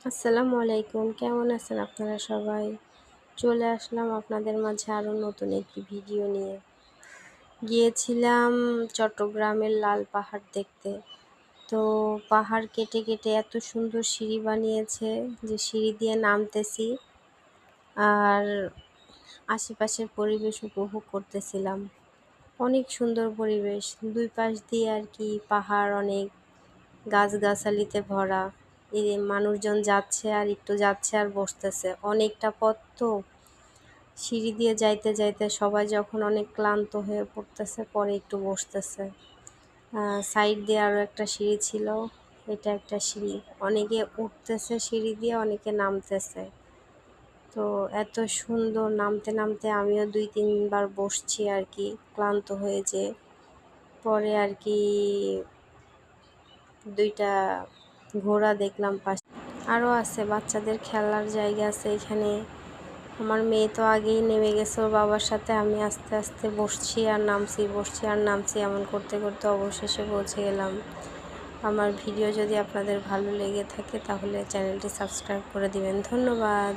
আসসালামু আলাইকুম, কেমন আছেন আপনারা সবাই? চলে আসলাম আপনাদের মাঝে আরও নতুন একটি ভিডিও নিয়ে। গিয়েছিলাম চট্টগ্রামের লাল পাহাড় দেখতে। তো পাহাড় কেটে কেটে এত সুন্দর সিঁড়ি বানিয়েছে যে সিঁড়ি দিয়ে নামতেছি আর আশেপাশের পরিবেশ উপভোগ করতেছিলাম। অনেক সুন্দর পরিবেশ, দুই পাশ দিয়ে আর কি পাহাড়, অনেক গাছগাছালিতে ভরা। এই যে মানুষজন যাচ্ছে আর একটু যাচ্ছে আর বসতেছে, অনেকটা পথ তো সিঁড়ি দিয়ে যাইতে যাইতে সবাই যখন অনেক ক্লান্ত হয়ে পড়তেছে পরে একটু বসতেছে। সাইড দিয়ে আরও একটা সিঁড়ি ছিল, এটা একটা সিঁড়ি, অনেকে উঠতেছে সিঁড়ি দিয়ে, অনেকে নামতেছে। তো এত সুন্দর, নামতে নামতে আমিও 2-3 বার বসছি আর কি, ক্লান্ত হয়ে যেয়ে। পরে আর কি 2টা ঘোড়া দেখলাম পাশে, আরও আছে বাচ্চাদের খেলার জায়গা আছে এখানে। আমার মেয়ে তো আগেই নেমে গেছে ওর বাবার সাথে, আমি আস্তে আস্তে বসছি আর নামছি, বসছি আর নামছি, এমন করতে করতে অবশেষে পৌঁছে গেলাম। আমার ভিডিও যদি আপনাদের ভালো লেগে থাকে তাহলে চ্যানেলটি সাবস্ক্রাইব করে দিবেন। ধন্যবাদ।